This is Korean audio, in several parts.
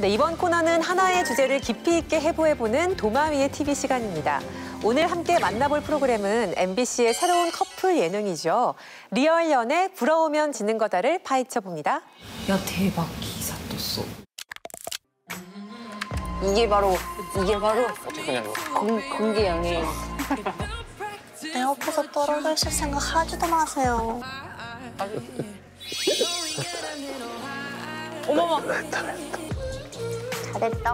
네, 이번 코너는 하나의 주제를 깊이 있게 해부해보는 도마 위의 TV 시간입니다. 오늘 함께 만나볼 프로그램은 MBC의 새로운 커플 예능이죠. 리얼 연애 부러우면 지는 거다를 파헤쳐봅니다. 야, 대박. 기사 떴어. 이게 바로 어떡하냐 이거. 공개 연예인. 내 옆에서 떨어져 있을 생각 하지도 마세요. 어머머. 잘했다.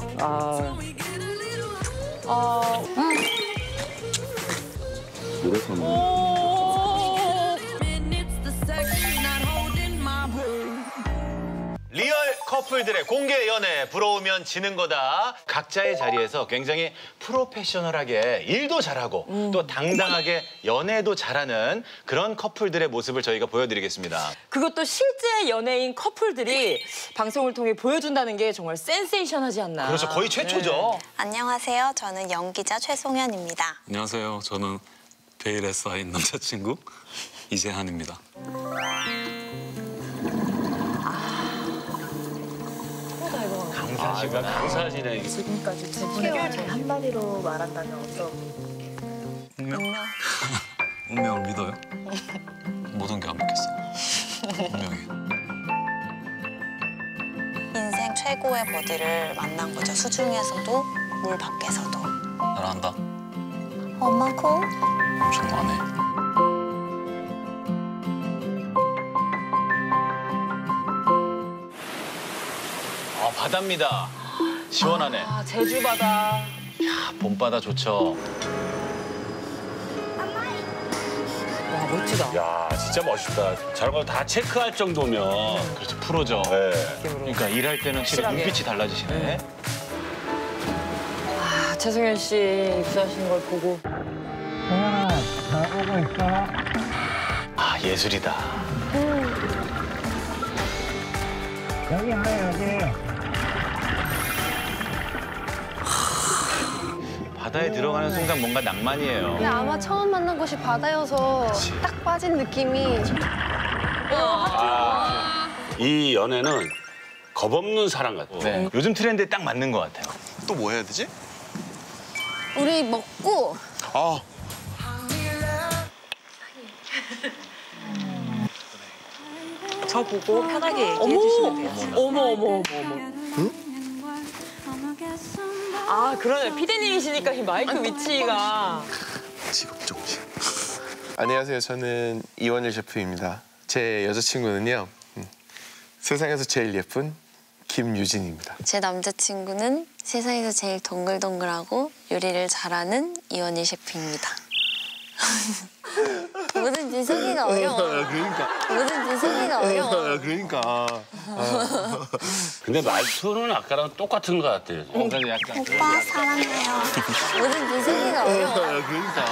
리얼 커플들의 공개 연애 부러우면 지는 거다. 각자의 자리에서 굉장히 프로페셔널하게 일도 잘하고 또 당당하게 연애도 잘하는 그런 커플들의 모습을 저희가 보여드리겠습니다. 그것도 실제 연예인 커플들이 방송을 통해 보여준다는 게 정말 센세이션하지 않나. 그렇죠. 거의 최초죠. 안녕하세요. 저는 연기자 최송현입니다. 안녕하세요. 저는 베일에 쌓인 남자친구 이재한입니다. 강사지네. 지금까지 제 분을 한마디로 말한다면 어떤? 운명을 믿어요? 모든 게 안 믿겠어. 운명이. 인생 최고의 버디를 만난 거죠. 수중에서도 물 밖에서도. 잘한다. 엄마 코? 엄청 많네. 바다입니다. 시원하네. 아, 제주 바다. 야, 봄바다 좋죠. 와, 멋지다. 야, 진짜 멋있다. 저런 걸 다 체크할 정도면. 그렇죠. 프로죠. 네. 그러니까 일할 때는 확실히 눈빛이 달라지시네. 아, 최승현 씨 입사하시는 걸 보고. 아, 예술이다. 바다에 들어가는 순간 뭔가 낭만이에요. 아마 처음 만난 곳이 바다여서 딱 빠진 느낌이. 이 연애는 겁없는 사랑 같아. 네. 요즘 트렌드에 딱 맞는 것 같아요. 또 뭐 해야 되지? 우리 먹고 아, 저 보고 편하게 얘기해 주시면 돼요. 어머. 아, 그러네. 피디님이시니까 이 마이크 위치가. 직업정신. 안녕하세요. 저는 이원일 셰프입니다. 제 여자친구는요. 세상에서 제일 예쁜 김유진입니다. 제 남자친구는 세상에서 제일 동글동글하고 요리를 잘하는 이원일 셰프입니다. 뭐든지 소개가 어려워. 그러니까. 뭐든지 소개가 어려워. 그러니까. 근데 말투는 아까랑 똑같은 것 같아. 약간 오빠 사랑해요. 뭐든지 소개가 어려워. 그러니까.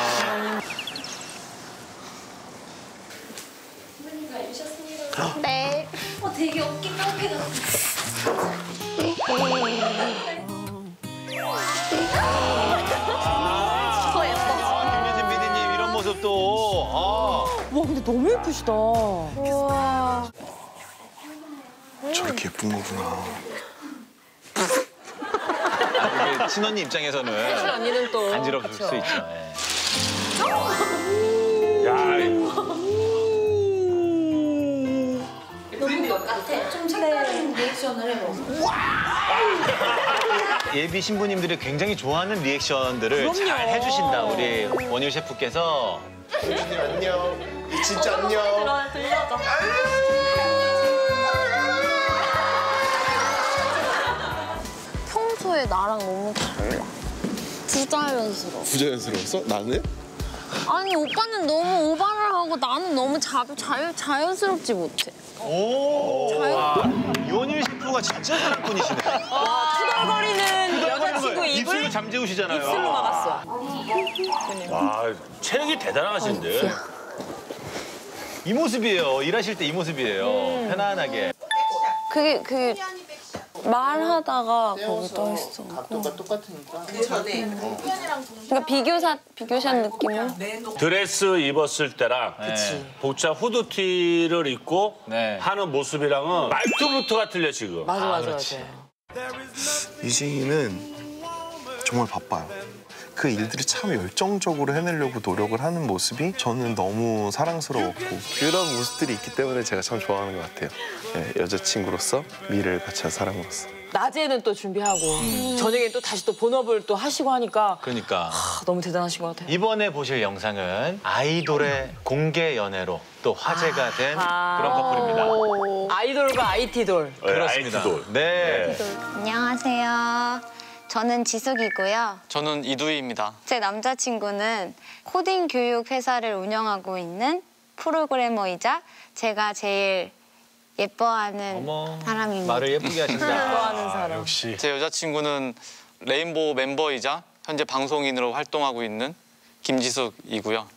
네. 되게 어깨 깡패가. 김유진 PD님 이런 모습도. 와, 근데 너무 예쁘시다. 우와. 저렇게 예쁜 거구나. 이게 친언니 입장에서는 언니는 또 간지럽을 그쵸. 수 있죠. 예. 야, 예비 신부님들이 굉장히 좋아하는 리액션들을 잘 해주신다. 우리 원일 셰프께서. 유진님 안녕. 진짜 안녕. 들려줘. 평소에 나랑 너무 달라. 부자연스러워. 부자연스러웠어? 나는? 아니 오빠는 너무 오바를 하고 나는 너무 자연스럽지 못해. 오. 이원일 셰프가 진짜 사랑꾼이시네. 와, 투덜거리는 여자친구 입술로 입을 잠재우시잖아요. 입술로 막았어. 와, 체력이 대단하신데. 이 모습이에요. 일하실 때 이 모습이에요. 편안하게. 그게 말하다가 거기 떠 있어. 각도가 똑같으니까. 그러니까 비교샷 느낌으로. 드레스 입었을 때랑 복자 후드티를 입고 네. 하는 모습이랑은 말투부터가 틀려 지금. 맞아. 이지희는 정말 바빠요. 그 일들을 참 열정적으로 해내려고 노력을 하는 모습이 저는 너무 사랑스러웠고 그런 모습들이 있기 때문에 제가 참 좋아하는 것 같아요. 네, 여자친구로서 미래를 같이 한 사람으로서. 낮에는 또 준비하고 저녁에 또 다시 또 본업을 또 하시고 하니까 그러니까 너무 대단하신 것 같아요. 이번에 보실 영상은 아이돌의 공개 연애로 또 화제가 된 그런 커플입니다. 아이돌과 IT돌. 그렇습니다. 아이티돌. 네. 안녕하세요. 저는 지숙이고요. 저는 이두희입니다. 제 남자친구는 코딩 교육 회사를 운영하고 있는 프로그래머이자 제가 제일 예뻐하는 사람입니다. 말을 예쁘게 하신다. 좋아하는 사람. 역시. 제 여자친구는 레인보우 멤버이자 현재 방송인으로 활동하고 있는 김지숙이고요.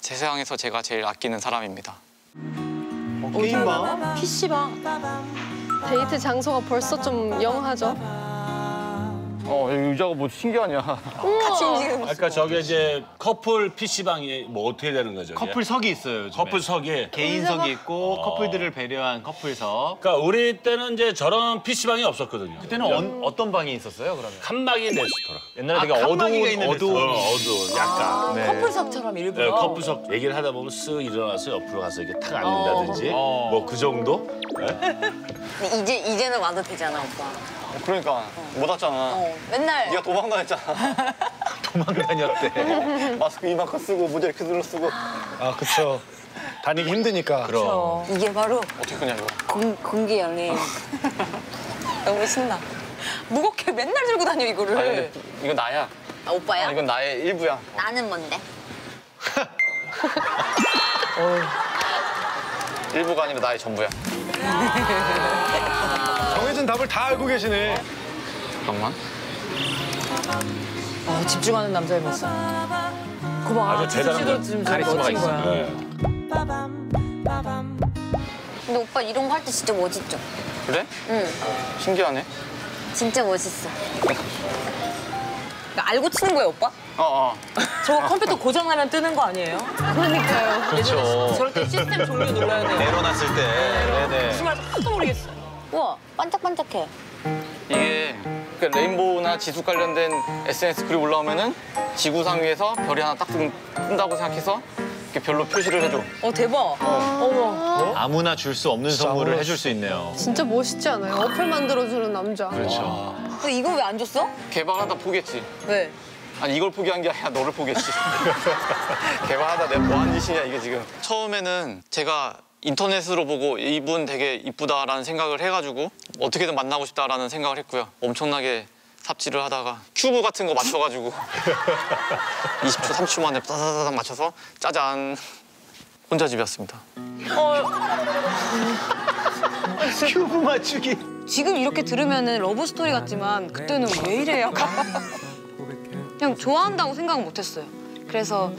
세상에서 제가 제일 아끼는 사람입니다. 게임방? PC방. 데이트 장소가 벌써 좀 영하죠? 의자가 뭐 신기하냐. 같이 움직이는 아까 저게 이제 커플 PC방이 뭐 어떻게 되는 거죠? 이게? 커플석이 있어요. 요즘에. 커플석이. 개인석이 있고 커플들을 배려한 커플석. 그러니까 우리 때는 이제 저런 PC방이 없었거든요. 그때는 어떤 방이 있었어요, 그러면? 칸막이 레스토랑. 옛날에 되게 칸막이가 어두운 어두운 약간. 네. 커플석처럼 네, 일부러. 커플석 얘기를 하다 보면 쓱 일어나서 옆으로 가서 이렇게 탁 앉는다든지 뭐 그 정도? 네? 이제는 와도 되잖아, 오빠. 그러니까 못 왔잖아. 맨날 네가 도망다녔잖아. 도망다녔대. 마스크 이만큼 쓰고 모자 이렇게 들어 쓰고. 아 그쵸. 다니기 힘드니까. 그럼. 이게 바로 어떻게 끄냐 이거. 공개 연애. 너무 신나. 무겁게 맨날 들고 다녀 이거를. 아니 근데 이건 나야. 아, 오빠야? 이건 나의 일부야. 나는 뭔데? 일부가 아니라 나의 전부야. 정해진 답을 다 알고 계시네. 잠깐만. 집중하는 남자의 모습. 그봐. 아주 대단한 지금 카리스마가 멋진 거야. 네. 근데 오빠 이런 거 할 때 진짜 멋있죠? 그래? 응. 신기하네. 진짜 멋있어. 알고 치는 거야, 오빠? 저거 컴퓨터 고장나면 뜨는 거 아니에요? 그러니까요. 그렇죠. 저럴 때 시스템 종료 눌러야 돼요. 내려놨을 때. 네네. 무슨 말인지 하나도 모르겠어요. 우와, 반짝반짝해. 이게 그 레인보우나 지수 관련된 SNS 글이 올라오면은 지구상 위에서 별이 하나 딱 뜬다고 생각해서 이렇게 별로 표시를 해줘. 대박. 어머. 아무나 줄 수 없는 선물을 해줄 수 있네요. 진짜 멋있지 않아요? 어플 만들어주는 남자. 그렇죠. 너 이거 왜 안 줬어? 개발하다 포기했지. 왜? 아니 이걸 포기한 게 아니라 너를 포기했지. 개발하다 내가 뭐 한 짓이냐 이게 지금. 처음에는 제가 인터넷으로 보고 이분 되게 이쁘다라는 생각을 해가지고 어떻게든 만나고 싶다라는 생각을 했고요. 엄청나게 삽질을 하다가 큐브 같은 거 맞춰가지고 20초, 30초 만에 따다다닥 맞춰서 짜잔 혼자 집이었습니다. 큐브 맞추기. 지금 이렇게 들으면은 러브 스토리 같지만 그때는 왜 이래 약간 그냥 좋아한다고 생각은 못했어요. 그래서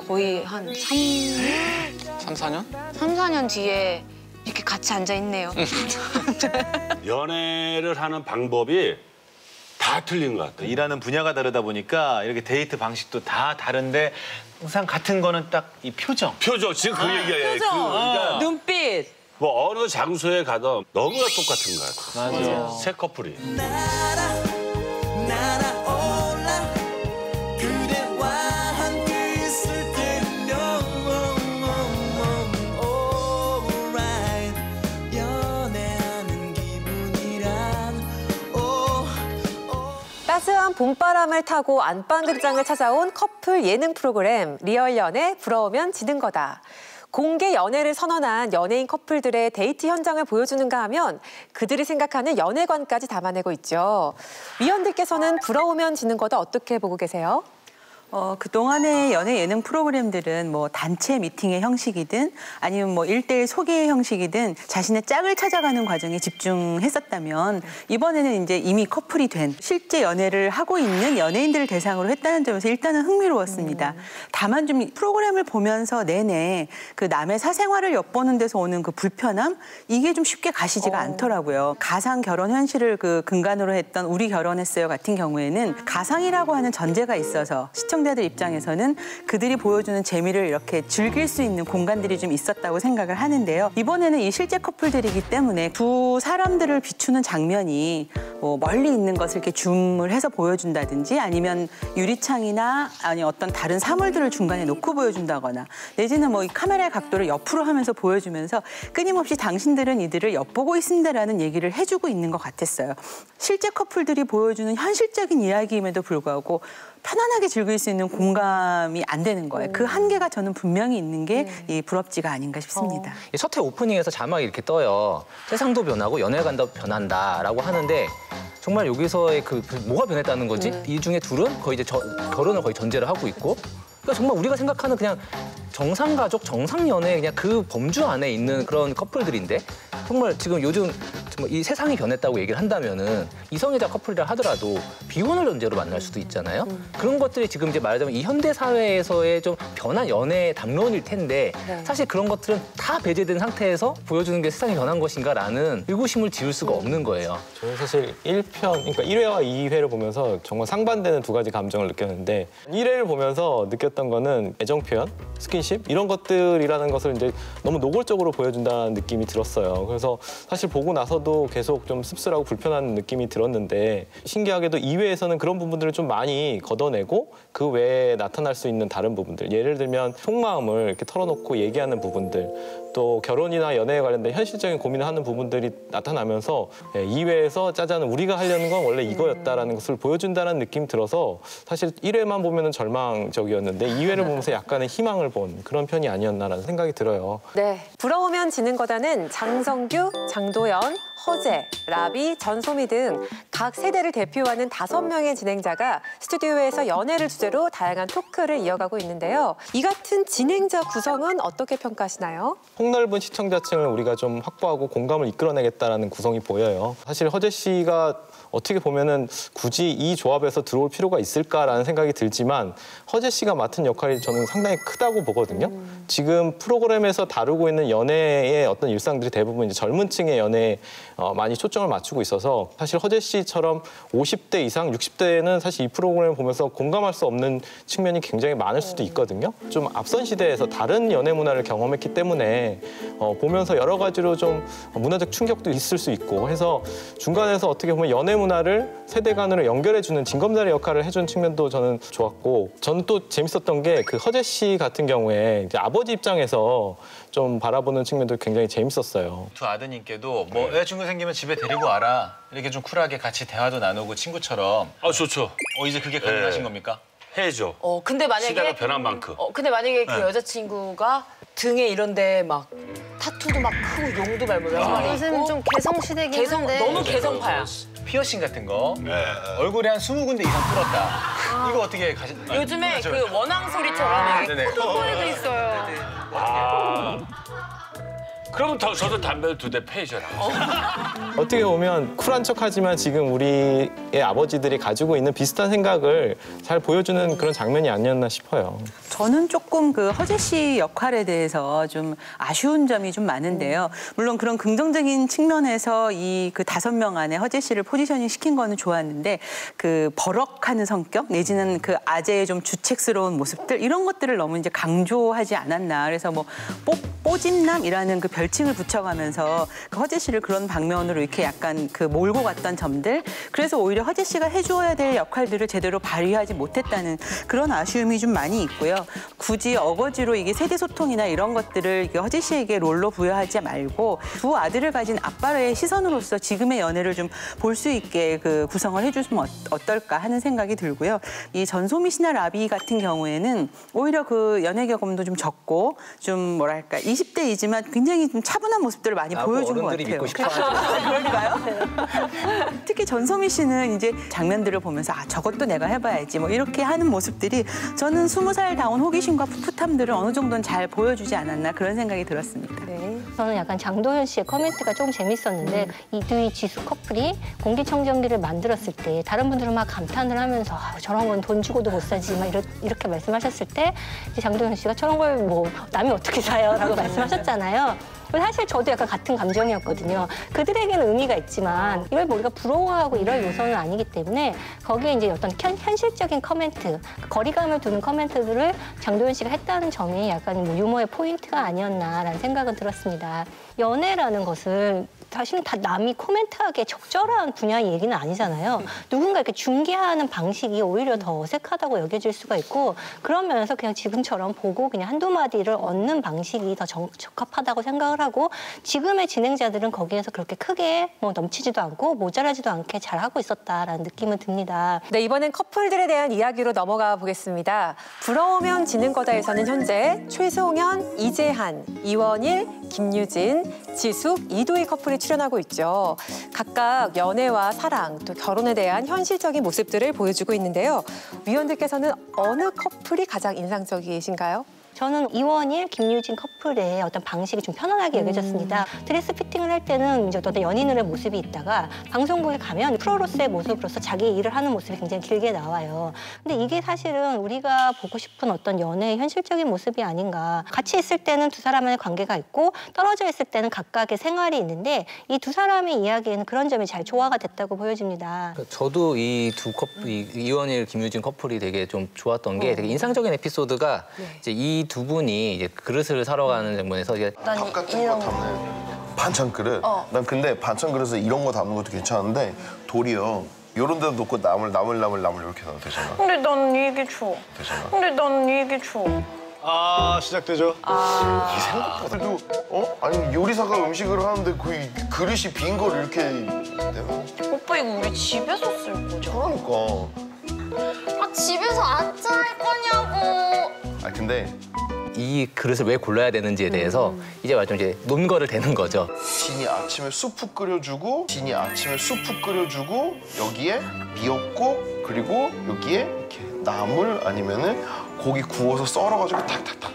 거의 한 3, 4년? 3, 4년 뒤에 이렇게 같이 앉아 있네요. 연애를 하는 방법이 다 틀린 것 같아요. 일하는 분야가 다르다 보니까 이렇게 데이트 방식도 다 다른데 항상 같은 거는 딱 이 표정. 표정, 지금 그 얘기예요. 표정. 그러니까 눈빛. 뭐 어느 장소에 가도 너무나 똑같은 것 같아요. 맞아요. 새 커플이. 따스한 봄바람을 타고 안방극장을 찾아온 커플 예능 프로그램 리얼 연애 부러우면 지는 거다. 공개 연애를 선언한 연예인 커플들의 데이트 현장을 보여주는가 하면 그들이 생각하는 연애관까지 담아내고 있죠. 위원들께서는 부러우면 지는 거다 어떻게 보고 계세요? 그동안의 연애 예능 프로그램들은 뭐 단체 미팅의 형식이든 아니면 뭐 1대1 소개의 형식이든 자신의 짝을 찾아가는 과정에 집중했었다면 이번에는 이제 이미 커플이 된 실제 연애를 하고 있는 연예인들을 대상으로 했다는 점에서 일단은 흥미로웠습니다. 다만 좀 프로그램을 보면서 내내 그 남의 사생활을 엿보는 데서 오는 그 불편함 이게 좀 쉽게 가시지가 않더라고요. 가상 결혼 현실을 그 근간으로 했던 우리 결혼했어요 같은 경우에는 가상이라고 하는 전제가 있어서 시청자들 입장에서는 그들이 보여주는 재미를 이렇게 즐길 수 있는 공간들이 좀 있었다고 생각을 하는데요. 이번에는 이 실제 커플들이기 때문에 두 사람들을 비추는 장면이 뭐 멀리 있는 것을 이렇게 줌을 해서 보여준다든지 아니면 유리창이나 아니 어떤 다른 사물들을 중간에 놓고 보여준다거나 내지는 뭐 이 카메라의 각도를 옆으로 하면서 보여주면서 끊임없이 당신들은 이들을 엿보고 있습니다라는 얘기를 해주고 있는 것 같았어요. 실제 커플들이 보여주는 현실적인 이야기임에도 불구하고 편안하게 즐길 수 있는 공감이 안 되는 거예요. 그 한계가 저는 분명히 있는 게 이 부럽지가 아닌가 싶습니다. 첫 회 오프닝에서 자막이 이렇게 떠요. 세상도 변하고 연애관도 변한다라고 하는데 정말 여기서의 그 뭐가 변했다는 거지? 이 중에 둘은 거의 이제 결혼을 거의 전제를 하고 있고 그러니까 정말 우리가 생각하는 그냥 정상가족, 정상연애 그냥 그 범주 안에 있는 그런 커플들인데 정말 지금 요즘 이 세상이 변했다고 얘기를 한다면은 이성애자 커플이라 하더라도 비혼을 전제로 만날 수도 있잖아요. 그런 것들이 지금 이제 말하자면 이 현대 사회에서의 좀 변한 연애의 담론일 텐데 사실 그런 것들은 다 배제된 상태에서 보여주는 게 세상이 변한 것인가라는 의구심을 지울 수가 없는 거예요. 저는 사실 1편, 그러니까 1회와 2회를 보면서 정말 상반되는 두 가지 감정을 느꼈는데 1회를 보면서 느꼈던 거는 애정 표현, 스킨십 이런 것들이라는 것을 이제 너무 노골적으로 보여준다는 느낌이 들었어요. 그래서 사실 보고 나서도 계속 좀 씁쓸하고 불편한 느낌이 들었는데 신기하게도 2회에서는 그런 부분들을 좀 많이 걷어내고 그 외에 나타날 수 있는 다른 부분들 예를 들면 속마음을 이렇게 털어놓고 얘기하는 부분들 또 결혼이나 연애에 관련된 현실적인 고민을 하는 부분들이 나타나면서 2회에서 짜잔 우리가 하려는 건 원래 이거였다라는 것을 보여준다는 느낌이 들어서 사실 1회만 보면은 절망적이었는데 2회를 보면서 약간의 희망을 본 그런 편이 아니었나라는 생각이 들어요. 네, 부러우면 지는 거다는 장성규, 장도연, 허재, 라비, 전소미 등 각 세대를 대표하는 5명의 진행자가 스튜디오에서 연애를 주제로 다양한 토크를 이어가고 있는데요. 이 같은 진행자 구성은 어떻게 평가하시나요? 폭넓은 시청자층을 우리가 좀 확보하고 공감을 이끌어내겠다라는 구성이 보여요. 사실 허재 씨가 어떻게 보면은 굳이 이 조합에서 들어올 필요가 있을까라는 생각이 들지만 허재 씨가 맡은 역할이 저는 상당히 크다고 보거든요. 지금 프로그램에서 다루고 있는 연애의 어떤 일상들이 대부분 이제 젊은 층의 연애에 많이 초점을 맞추고 있어서 사실 허재 씨처럼 50대 이상, 60대에는 사실 이 프로그램을 보면서 공감할 수 없는 측면이 굉장히 많을 수도 있거든요. 좀 앞선 시대에서 다른 연애 문화를 경험했기 때문에 보면서 여러 가지로 좀 문화적 충격도 있을 수 있고 해서 중간에서 어떻게 보면 연애 문화를 세대 간으로 연결해주는 징검다리 역할을 해준 측면도 저는 좋았고 저는 또 재밌었던 게 그 허재 씨 같은 경우에 이제 아버지 입장에서 좀 바라보는 측면도 굉장히 재밌었어요. 두 아드님께도 뭐 여자친구 생기면 집에 데리고 와라 이렇게 좀 쿨하게 같이 대화도 나누고 친구처럼 좋죠. 이제 그게 가능하신 겁니까? 해야죠. 근데 만약에 시대가 변한 만큼. 근데 만약에 그 여자친구가 등에 이런데 막 타투도 막 크고 용도 밟고 요즘 좀 개성 시대긴 한데 너무 개성파야. 피어싱 같은 거 얼굴에 한 20군데 이상 뚫었다. 이거 어떻게 요즘에 그 원앙 소리처럼 네네. 콧볼에도 있어요. 그러면 저도 담배를 2대 패셔라. 어떻게 보면 쿨한 척하지만 지금 우리의 아버지들이 가지고 있는 비슷한 생각을 잘 보여주는 그런 장면이 아니었나 싶어요. 저는 조금 그 허재 씨 역할에 대해서 좀 아쉬운 점이 좀 많은데요. 물론 그런 긍정적인 측면에서 이 그 5명 안에 허재 씨를 포지셔닝 시킨 거는 좋았는데 그 버럭하는 성격 내지는 그 아재의 좀 주책스러운 모습들 이런 것들을 너무 이제 강조하지 않았나. 그래서 뭐 뽀집남이라는 그 별칭을 붙여가면서 그 허재 씨를 그런 방면으로 이렇게 약간 그 몰고 갔던 점들. 그래서 오히려 허재 씨가 해줘야 될 역할들을 제대로 발휘하지 못했다는 그런 아쉬움이 좀 많이 있고요. 굳이 어거지로 이게 세대 소통이나 이런 것들을 허재 씨에게 롤로 부여하지 말고 두 아들을 가진 아빠의 시선으로서 지금의 연애를 좀 볼 수 있게 그 구성을 해주시면 어떨까 하는 생각이 들고요. 이 전소미 씨나 라비 같은 경우에는 오히려 그 연애 경험도 좀 적고 좀 뭐랄까 20대이지만 굉장히 좀 차분한 모습들을 많이 보여준 것 같아요. 믿고 싶어 그럴까요? 특히 전소미 씨는 이제 장면들을 보면서 저것도 내가 해봐야지 뭐 이렇게 하는 모습들이 저는 20살 다운 호기심과 풋풋함들을 어느 정도는 잘 보여주지 않았나 그런 생각이 들었습니다. 네. 저는 약간 장도연 씨의 코멘트가 조금 재밌었는데 이두희 지수 커플이 공기청정기를 만들었을 때 다른 분들은 막 감탄을 하면서 저런 건 돈 주고도 못 사지 막 이렇게 말씀하셨을 때 이제 장도연 씨가 저런 걸 뭐 남이 어떻게 사요? 라고 말씀하셨잖아요. 사실 저도 약간 같은 감정이었거든요. 그들에게는 의미가 있지만 이걸 뭐 우리가 부러워하고 이럴 요소는 아니기 때문에 거기에 이제 어떤 현실적인 커멘트, 거리감을 두는 커멘트들을 장도연 씨가 했다는 점이 약간 뭐 유머의 포인트가 아니었나라는 생각은 들었습니다. 연애라는 것을 사실은 다 남이 코멘트하기에 적절한 분야의 얘기는 아니잖아요. 누군가 이렇게 중개하는 방식이 오히려 더 어색하다고 여겨질 수가 있고 그런 면에서 그냥 지금처럼 보고 그냥 한두 마디를 얻는 방식이 더 적합하다고 생각을 하고 지금의 진행자들은 거기에서 그렇게 크게 뭐 넘치지도 않고 모자라지도 않게 잘하고 있었다라는 느낌은 듭니다. 네, 이번엔 커플들에 대한 이야기로 넘어가 보겠습니다. 부러우면 지는 거다에서는 현재 최송현, 이재한, 이원일, 김유진, 지숙, 이도희 커플이 출연하고 있죠. 각각 연애와 사랑, 또 결혼에 대한 현실적인 모습들을 보여주고 있는데요. 위원들께서는 어느 커플이 가장 인상적이신가요? 저는 이원일, 김유진 커플의 어떤 방식이 좀 편안하게 여겨졌습니다. 드레스 피팅을 할 때는 이제 어떤 연인의 모습이 있다가 방송국에 가면 프로로서의 모습으로서 자기 일을 하는 모습이 굉장히 길게 나와요. 근데 이게 사실은 우리가 보고 싶은 어떤 연애의 현실적인 모습이 아닌가. 같이 있을 때는 두 사람의 관계가 있고 떨어져 있을 때는 각각의 생활이 있는데 이 두 사람의 이야기에는 그런 점이 잘 조화가 됐다고 보여집니다. 저도 이 두 커플, 이원일, 김유진 커플이 되게 좀 좋았던 게 되게 인상적인 에피소드가 이제 이 두 분이 이제 그릇을 사러 가는 장면에서 이제 밥 같은 거 담는 반찬 그릇. 난 근데 반찬 그릇에 이런 거 담는 것도 괜찮은데 도리어 이런 데도 놓고 나물 이렇게 넣어도 되잖아. 근데 난 이게 좋아. 되잖아. 근데 난 이게 좋아. 아, 시작되죠. 이 생각보다도 아니 요리사가 음식을 하는데 그 그릇이 빈 걸 이렇게 오빠 이거 우리 집에서 쓸 거죠? 그러니까. 아 집에서 안 짤 거냐고. 아 근데 이 그릇을 왜 골라야 되는지에 대해서 이제 말좀 이제 논거를 대는 거죠. 진이 아침에 수프 끓여주고 여기에 미역국 그리고 여기에 이렇게 나물 아니면은 고기 구워서 썰어가지고 탁탁탁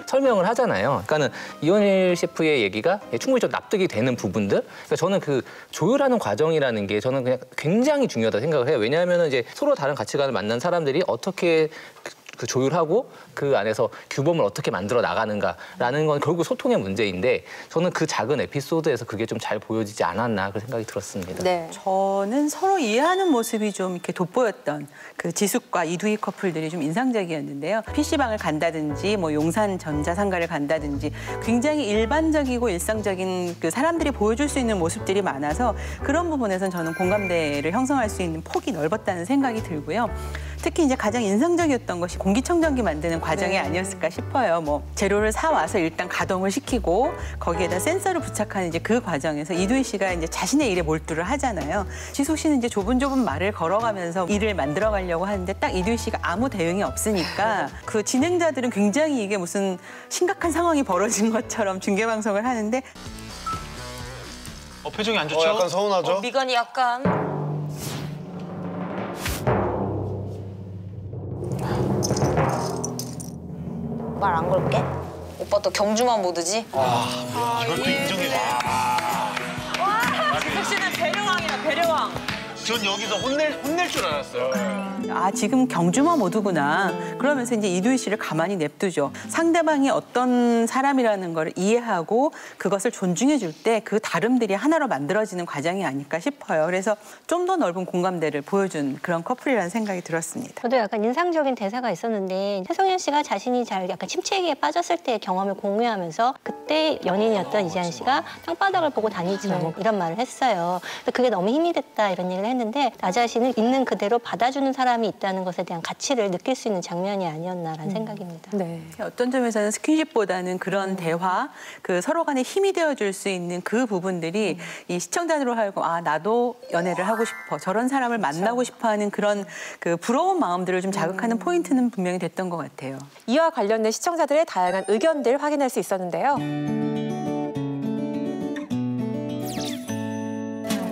설명을 하잖아요. 그러니까는 이원일 셰프의 얘기가 충분히 좀 납득이 되는 부분들. 그러니까 저는 그 조율하는 과정이라는 게 저는 그냥 굉장히 중요하다고 생각을 해요. 왜냐하면은 이제 서로 다른 가치관을 만난 사람들이 어떻게 그 조율하고 그 안에서 규범을 어떻게 만들어 나가는가라는 건 결국 소통의 문제인데 저는 그 작은 에피소드에서 그게 좀 잘 보여지지 않았나 그런 생각이 들었습니다. 네. 저는 서로 이해하는 모습이 좀 이렇게 돋보였던 그 지숙과 이두희 커플들이 좀 인상적이었는데요. PC방을 간다든지 뭐 용산 전자상가를 간다든지 굉장히 일반적이고 일상적인 그 사람들이 보여줄 수 있는 모습들이 많아서 그런 부분에선 저는 공감대를 형성할 수 있는 폭이 넓었다는 생각이 들고요. 특히 이제 가장 인상적이었던 것이 공기청정기 만드는 과정이 아니었을까 싶어요. 뭐 재료를 사 와서 일단 가동을 시키고 거기에다 센서를 부착하는 이제 그 과정에서 이두희 씨가 이제 자신의 일에 몰두를 하잖아요. 지숙 씨는 이제 조분조분 말을 걸어가면서 일을 만들어 가려고 하는데 딱 이두희 씨가 아무 대응이 없으니까 그 진행자들은 굉장히 이게 무슨 심각한 상황이 벌어진 것처럼 중계 방송을 하는데 표정이 안 좋죠? 약간 서운하죠? 미간이 약간. 말 안 걸게. 오빠 또 경주만 모드지? 이걸 또 인정해. 와, 지숙 씨는 배려왕이야, 배려왕. 전 여기서 혼낼 줄 알았어요. 아, 지금 경주마 모드구나. 그러면서 이제 이두희 씨를 가만히 냅두죠. 상대방이 어떤 사람이라는 걸 이해하고 그것을 존중해 줄 때 그 다름들이 하나로 만들어지는 과정이 아닐까 싶어요. 그래서 좀 더 넓은 공감대를 보여준 그런 커플이라는 생각이 들었습니다. 저도 약간 인상적인 대사가 있었는데 최송현 씨가 자신이 잘 약간 침체기에 빠졌을 때의 경험을 공유하면서 그때 연인이었던 이재한 씨가 땅바닥을 보고 다니지 마 이런 말을 했어요. 그게 너무 힘이 됐다 이런 얘기를 했는데 나 자신을 있는 그대로 받아주는 사람이 있다는 것에 대한 가치를 느낄 수 있는 장면이 아니었나라는 생각입니다. 네. 어떤 점에서는 스킨십보다는 그런 대화, 그 서로 간에 힘이 되어줄 수 있는 그 부분들이 이 시청자들로 하여금 아 나도 연애를 하고 싶어 저런 사람을 만나고 싶어하는 그런 그 부러운 마음들을 좀 자극하는 포인트는 분명히 됐던 것 같아요. 이와 관련된 시청자들의 다양한 의견들 확인할 수 있었는데요.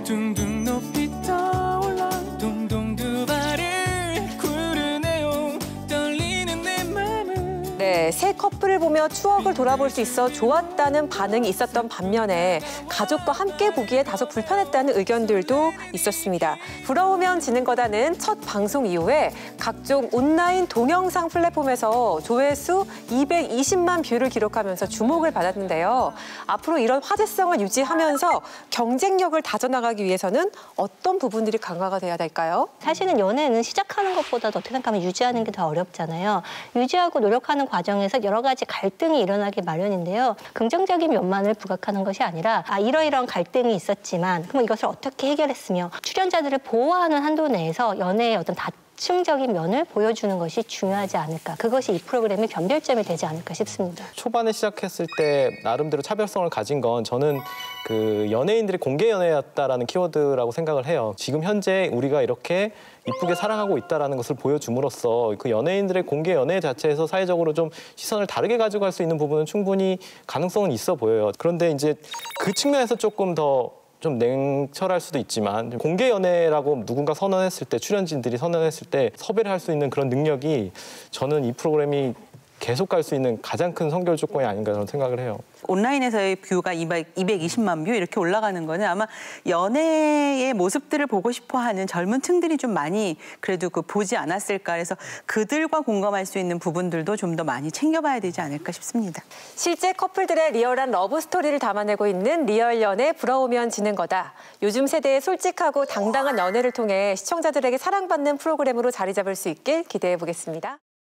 둥둥 높이 떠올라 둥둥 두 발을 구르네요 떨리는 내 맘을. 네, 새 커플을 보며 추억을 돌아볼 수 있어 좋았다는 반응이 있었던 반면에 가족과 함께 보기에 다소 불편했다는 의견들도 있었습니다. 부러우면 지는 거다는 첫 방송 이후에 각종 온라인 동영상 플랫폼에서 조회수 220만 뷰를 기록하면서 주목을 받았는데요. 앞으로 이런 화제성을 유지하면서 경쟁력을 다져나가기 위해서는 어떤 부분들이 강화가 돼야 될까요? 사실은 연애는 시작하는 것보다도 어떻게 생각하면 유지하는 게 더 어렵잖아요. 유지하고 노력하는 과정에서 여러 가지 갈등이 일어나기 마련인데요. 긍정적인 면만을 부각하는 것이 아니라 이러이러한 갈등이 있었지만 그럼 이것을 어떻게 해결했으며 출연자들을 보호하는 한도 내에서 연애의 어떤 다층적인 면을 보여주는 것이 중요하지 않을까. 그것이 이 프로그램의 변별점이 되지 않을까 싶습니다. 초반에 시작했을 때 나름대로 차별성을 가진 건 저는 그 연예인들의 공개 연애였다라는 키워드라고 생각을 해요. 지금 현재 우리가 이렇게 이쁘게 사랑하고 있다라는 것을 보여줌으로써 그 연예인들의 공개 연애 자체에서 사회적으로 좀 시선을 다르게 가져갈 수 있는 부분은 충분히 가능성은 있어 보여요. 그런데 이제 그 측면에서 조금 더 좀 냉철할 수도 있지만 공개 연애라고 누군가 선언했을 때 출연진들이 선언했을 때 섭외를 할 수 있는 그런 능력이 저는 이 프로그램이 계속 갈 수 있는 가장 큰 선결 조건이 아닌가 저는 생각을 해요. 온라인에서의 뷰가 220만 뷰 이렇게 올라가는 거는 아마 연애의 모습들을 보고 싶어하는 젊은 층들이 좀 많이 그래도 보지 않았을까 해서 그들과 공감할 수 있는 부분들도 좀 더 많이 챙겨봐야 되지 않을까 싶습니다. 실제 커플들의 리얼한 러브 스토리를 담아내고 있는 리얼 연애 부러우면 지는 거다. 요즘 세대의 솔직하고 당당한 연애를 통해 시청자들에게 사랑받는 프로그램으로 자리 잡을 수 있길 기대해 보겠습니다.